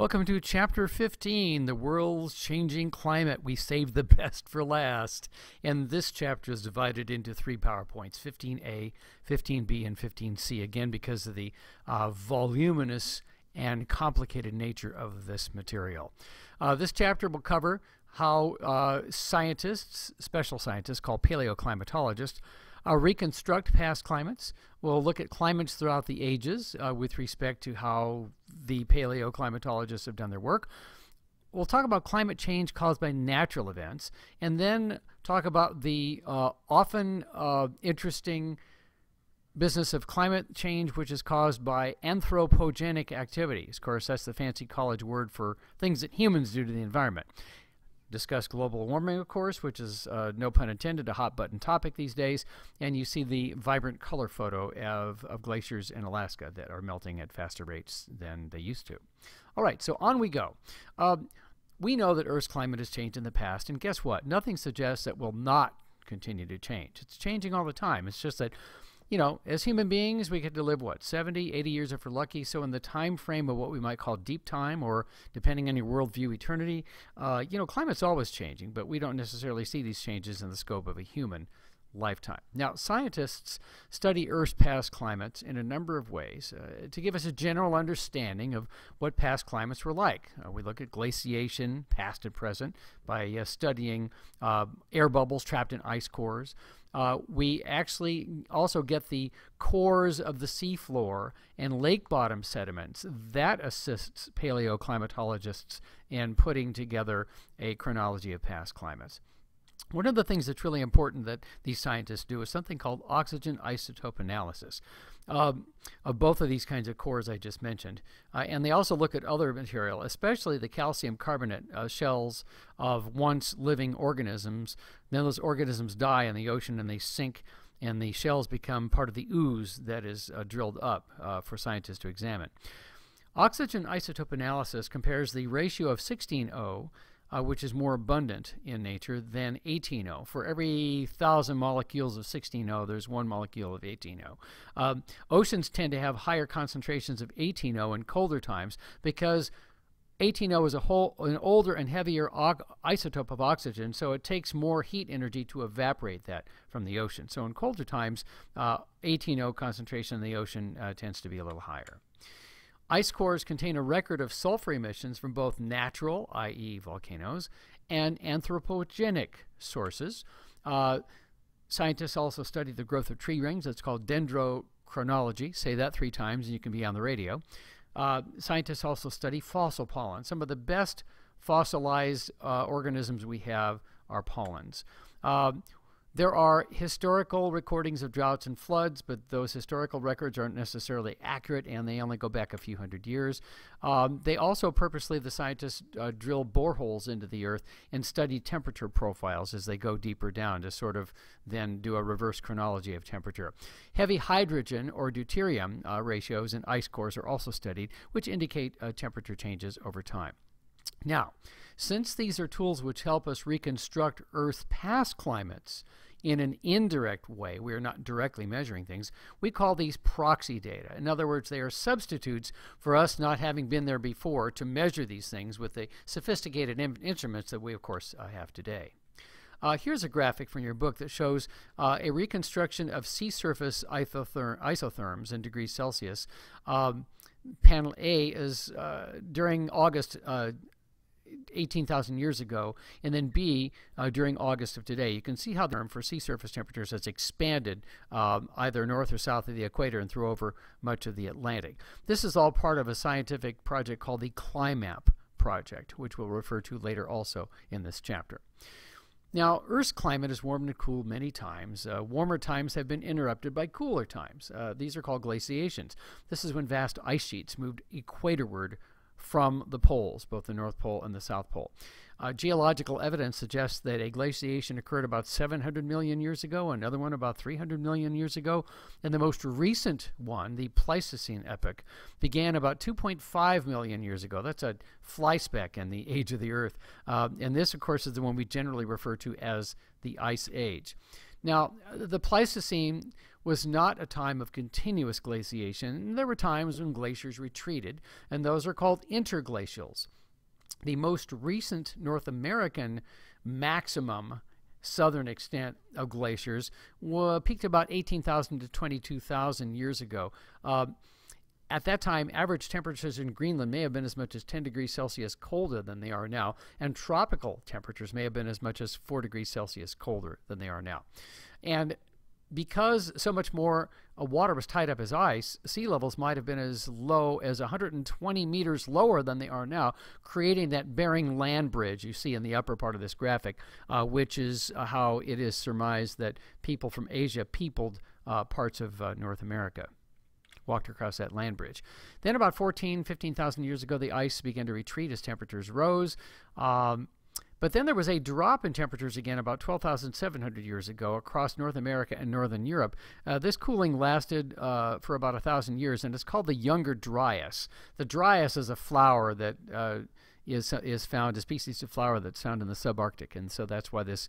Welcome to Chapter 15, The World's Changing Climate. We saved the best for last. And this chapter is divided into three PowerPoints, 15A, 15B, and 15C, again because of the voluminous and complicated nature of this material. This chapter will cover how scientists, special scientists called paleoclimatologists, reconstruct past climates. We'll look at climates throughout the ages with respect to how the paleoclimatologists have done their work. We'll talk about climate change caused by natural events, and then talk about the often interesting business of climate change, which is caused by anthropogenic activities. Of course, that's the fancy college word for things that humans do to the environment. Discuss global warming, of course, which is, no pun intended, a hot button topic these days. And you see the vibrant color photo of glaciers in Alaska that are melting at faster rates than they used to. All right, so on we go. We know that Earth's climate has changed in the past, and guess what? Nothing suggests that it will not continue to change. It's changing all the time. It's just that, you know, as human beings, we get to live, what, 70, 80 years if we're lucky. So in the time frame of what we might call deep time, or depending on your worldview, eternity, you know, climate's always changing, but we don't necessarily see these changes in the scope of a human lifetime. Now, scientists study Earth's past climates in a number of ways to give us a general understanding of what past climates were like. We look at glaciation, past and present, by studying air bubbles trapped in ice cores. We actually also get the cores of the seafloor and lake bottom sediments. That assists paleoclimatologists in putting together a chronology of past climates. One of the things that's really important that these scientists do is something called oxygen isotope analysis of both of these kinds of cores I just mentioned. And they also look at other material, especially the calcium carbonate shells of once living organisms. Then those organisms die in the ocean and they sink, and the shells become part of the ooze that is drilled up for scientists to examine. Oxygen isotope analysis compares the ratio of 16O, which is more abundant in nature, than 18O. For every 1,000 molecules of 16O, there's one molecule of 18O. Oceans tend to have higher concentrations of 18O in colder times because 18O is an older and heavier isotope of oxygen, so it takes more heat energy to evaporate that from the ocean. So in colder times, 18O concentration in the ocean tends to be a little higher. Ice cores contain a record of sulfur emissions from both natural, i.e. volcanoes, and anthropogenic sources. Scientists also study the growth of tree rings. That's called dendrochronology. Say that 3 times and you can be on the radio. Scientists also study fossil pollen. Some of the best fossilized organisms we have are pollens. There are historical recordings of droughts and floods, but those historical records aren't necessarily accurate, and they only go back a few hundred years. They also purposely, the scientists, drill boreholes into the Earth and study temperature profiles as they go deeper down to sort of then do a reverse chronology of temperature. Heavy hydrogen or deuterium ratios in ice cores are also studied, which indicate temperature changes over time. Now, since these are tools which help us reconstruct Earth's past climates in an indirect way, we are not directly measuring things, we call these proxy data. In other words, they are substitutes for us not having been there before to measure these things with the sophisticated instruments that we, of course, have today. Here's a graphic from your book that shows a reconstruction of sea surface isotherms in degrees Celsius. Panel A is during August 18,000 years ago, and then B during August of today. You can see how the term for sea surface temperatures has expanded either north or south of the equator and through over much of the Atlantic. This is all part of a scientific project called the CLIMAP project, which we'll refer to later also in this chapter. Now, Earth's climate has warmed and cooled many times. Warmer times have been interrupted by cooler times. These are called glaciations. This is when vast ice sheets moved equatorward from the poles, both the North Pole and the South Pole. Geological evidence suggests that a glaciation occurred about 700 million years ago, another one about 300 million years ago, and the most recent one, the Pleistocene epoch, began about 2.5 million years ago. That's a fly speck in the age of the Earth. And this, of course, is the one we generally refer to as the Ice Age. Now, the Pleistocene was not a time of continuous glaciation. There were times when glaciers retreated, and those are called interglacials. The most recent North American maximum southern extent of glaciers peaked about 18,000 to 22,000 years ago. At that time, average temperatures in Greenland may have been as much as 10 degrees Celsius colder than they are now, and tropical temperatures may have been as much as 4 degrees Celsius colder than they are now. And because so much more water was tied up as ice, sea levels might have been as low as 120 meters lower than they are now, creating that Bering Land Bridge you see in the upper part of this graphic, which is how it is surmised that people from Asia peopled parts of North America. Walked across that land bridge. Then about 15,000 years ago, the ice began to retreat as temperatures rose. But then there was a drop in temperatures again about 12,700 years ago across North America and Northern Europe. This cooling lasted for about 1,000 years, and it's called the Younger Dryas. The Dryas is a flower that is found, a species of flower that's found in the subarctic, and so that's why this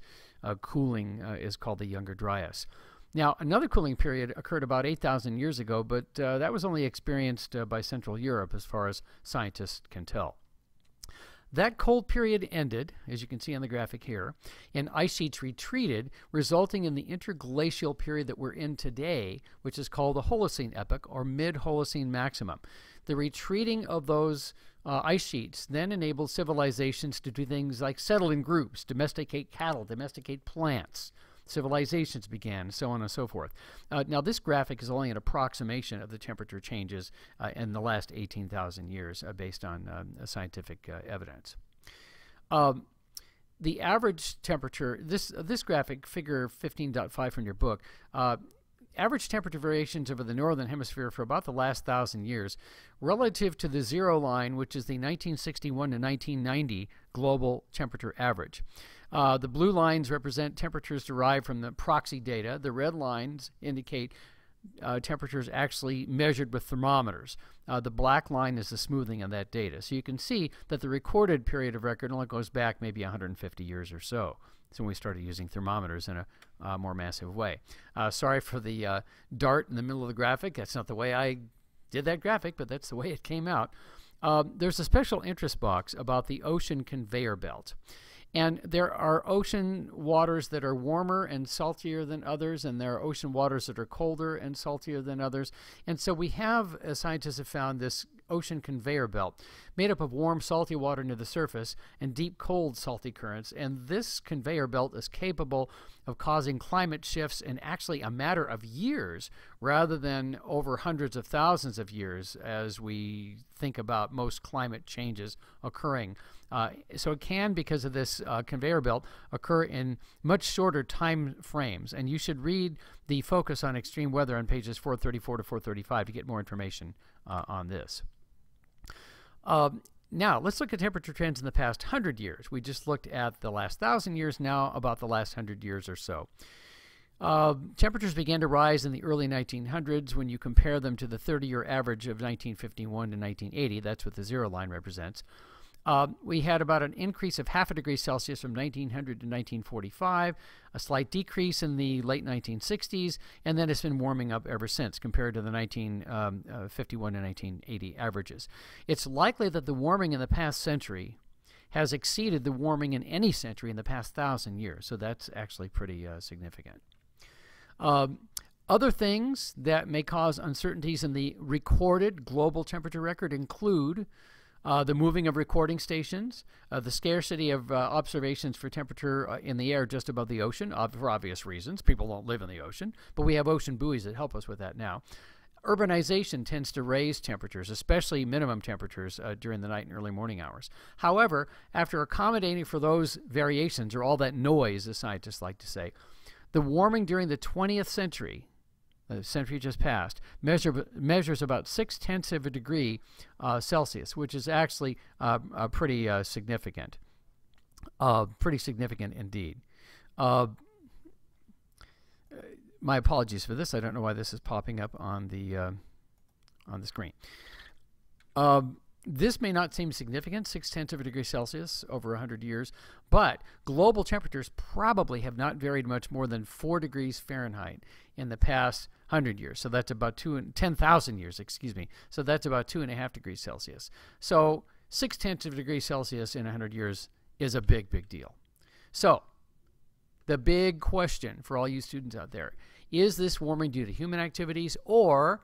cooling is called the Younger Dryas. Now, another cooling period occurred about 8,000 years ago, but that was only experienced by Central Europe as far as scientists can tell. That cold period ended, as you can see on the graphic here, and ice sheets retreated, resulting in the interglacial period that we're in today, which is called the Holocene epoch, or mid-Holocene maximum. The retreating of those ice sheets then enabled civilizations to do things like settle in groups, domesticate cattle, domesticate plants. Civilizations began, so on and so forth. Now, this graphic is only an approximation of the temperature changes in the last 18,000 years based on scientific evidence. The average temperature, this graphic, figure 15.5 from your book, average temperature variations over the northern hemisphere for about the last 1,000 years relative to the zero line, which is the 1961 to 1990 global temperature average. The blue lines represent temperatures derived from the proxy data. The red lines indicate temperatures actually measured with thermometers. The black line is the smoothing of that data. So you can see that the recorded period of record only goes back maybe 150 years or so. So when we started using thermometers in a more massive way. Sorry for the dart in the middle of the graphic. That's not the way I did that graphic, but that's the way it came out. There's a special interest box about the ocean conveyor belt. And there are ocean waters that are warmer and saltier than others, and there are ocean waters that are colder and saltier than others. And so we have, as scientists have found, this ocean conveyor belt made up of warm, salty water near the surface and deep, cold, salty currents. And this conveyor belt is capable of causing climate shifts in actually a matter of years rather than over hundreds of thousands of years as we think about most climate changes occurring. So it can, because of this conveyor belt, occur in much shorter time frames. And you should read the Focus on Extreme Weather on pages 434 to 435 to get more information on this. Now, let's look at temperature trends in the past 100 years. We just looked at the last 1,000 years, now about the last 100 years or so. Temperatures began to rise in the early 1900s when you compare them to the 30-year average of 1951 to 1980. That's what the zero line represents. We had about an increase of 0.5 degrees Celsius from 1900 to 1945, a slight decrease in the late 1960s, and then it's been warming up ever since compared to the 1951 to 1980 averages. It's likely that the warming in the past century has exceeded the warming in any century in the past 1,000 years, so that's actually pretty significant. Other things that may cause uncertainties in the recorded global temperature record include the moving of recording stations, the scarcity of observations for temperature in the air just above the ocean, for obvious reasons. People don't live in the ocean, but we have ocean buoys that help us with that now. Urbanization tends to raise temperatures, especially minimum temperatures during the night and early morning hours. However, after accommodating for those variations, or all that noise, as scientists like to say, the warming during the 20th century, the century just passed, measures about 0.6 of a degree Celsius, which is actually pretty significant. Pretty significant indeed. My apologies for this. I don't know why this is popping up on the screen. This may not seem significant, 0.6 of a degree Celsius over 100 years, but global temperatures probably have not varied much more than 4 degrees Fahrenheit in the past 100 years. So that's about 10,000 years, excuse me. So that's about 2.5 degrees Celsius. So 0.6 of a degree Celsius in 100 years is a big, big deal. So the big question for all you students out there, is this warming due to human activities or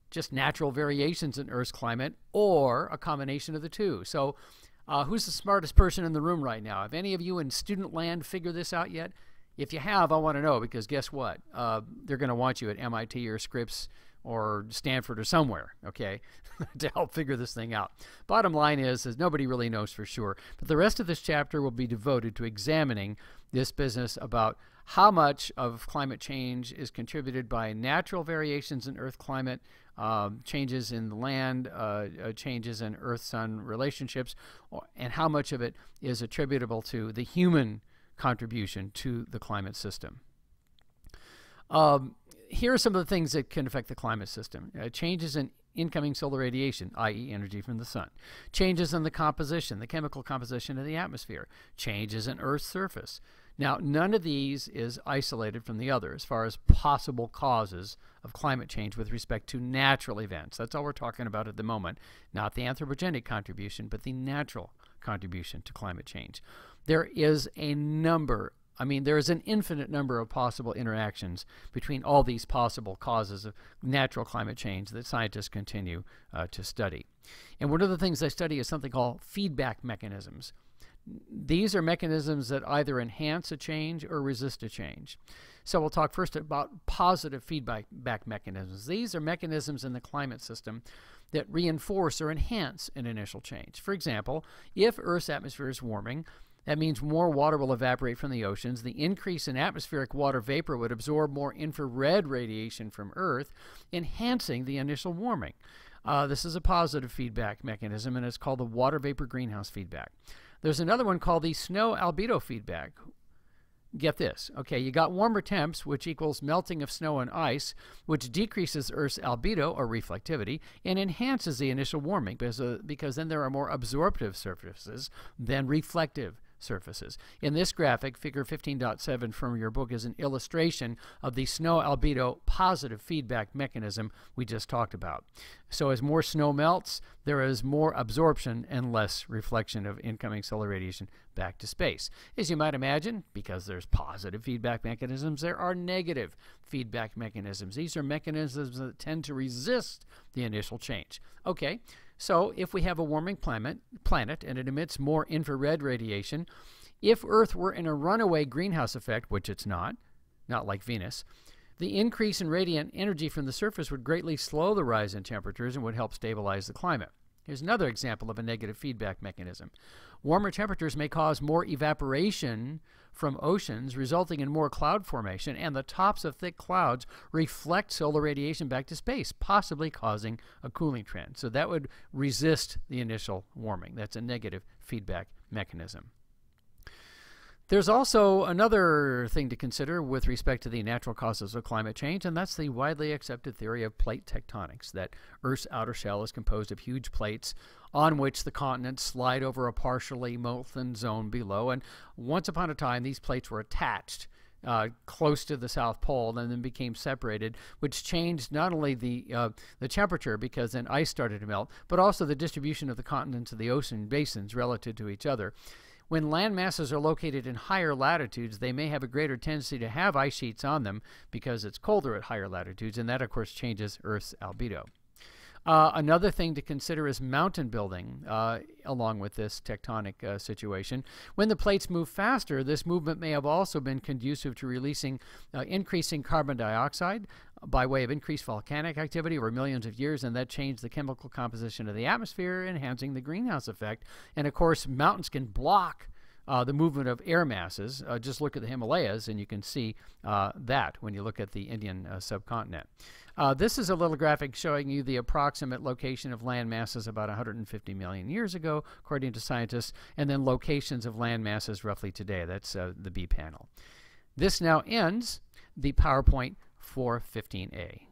just natural variations in Earth's climate, or a combination of the two? So who's the smartest person in the room right now? Have any of you in student land figured this out yet? If you have, I want to know, because guess what? They're going to want you at MIT or Scripps or Stanford or somewhere, okay, to help figure this thing out. Bottom line is nobody really knows for sure. But the rest of this chapter will be devoted to examining this business about how much of climate change is contributed by natural variations in Earth climate, changes in the land, changes in Earth-Sun relationships, and how much of it is attributable to the human contribution to the climate system. Here are some of the things that can affect the climate system. Changes in incoming solar radiation, i.e. energy from the sun. Changes in the composition, the chemical composition of the atmosphere. Changes in Earth's surface. Now, none of these is isolated from the other as far as possible causes of climate change with respect to natural events. That's all we're talking about at the moment. Not the anthropogenic contribution, but the natural contribution to climate change. There is a number, there is an infinite number of possible interactions between all these possible causes of natural climate change that scientists continue to study. And one of the things they study is something called feedback mechanisms. These are mechanisms that either enhance a change or resist a change. So we'll talk first about positive feedback mechanisms. These are mechanisms in the climate system that reinforce or enhance an initial change. For example, if Earth's atmosphere is warming, that means more water will evaporate from the oceans. The increase in atmospheric water vapor would absorb more infrared radiation from Earth, enhancing the initial warming. This is a positive feedback mechanism, and it's called the water vapor greenhouse feedback. There's another one called the snow albedo feedback. Get this. Okay, you got warmer temps, which equals melting of snow and ice, which decreases Earth's albedo, or reflectivity, and enhances the initial warming because then there are more absorptive surfaces than reflective surfaces. In this graphic, figure 15.7 from your book is an illustration of the snow albedo positive feedback mechanism we just talked about. So as more snow melts, there is more absorption and less reflection of incoming solar radiation back to space. As you might imagine, because there's positive feedback mechanisms, there are negative feedback mechanisms. These are mechanisms that tend to resist the initial change. Okay, so if we have a warming planet and it emits more infrared radiation, if Earth were in a runaway greenhouse effect, which it's not like Venus, the increase in radiant energy from the surface would greatly slow the rise in temperatures and would help stabilize the climate. Here's another example of a negative feedback mechanism. Warmer temperatures may cause more evaporation from oceans, resulting in more cloud formation, and the tops of thick clouds reflect solar radiation back to space, possibly causing a cooling trend. So that would resist the initial warming. That's a negative feedback mechanism. There's also another thing to consider with respect to the natural causes of climate change, and that's the widely accepted theory of plate tectonics, that Earth's outer shell is composed of huge plates on which the continents slide over a partially molten zone below. And once upon a time, these plates were attached close to the South Pole and then became separated, which changed not only the temperature, because then ice started to melt, but also the distribution of the continents of the ocean basins relative to each other. When land masses are located in higher latitudes, they may have a greater tendency to have ice sheets on them because it's colder at higher latitudes, and that, of course, changes Earth's albedo. Another thing to consider is mountain building along with this tectonic situation. When the plates move faster, this movement may have also been conducive to releasing increasing carbon dioxide by way of increased volcanic activity over millions of years, and that changed the chemical composition of the atmosphere, enhancing the greenhouse effect. And of course, mountains can block the movement of air masses. Just look at the Himalayas, and you can see that when you look at the Indian subcontinent. This is a little graphic showing you the approximate location of land masses about 150 million years ago, according to scientists, and then locations of land masses roughly today. That's the B panel. This now ends the PowerPoint for 15A.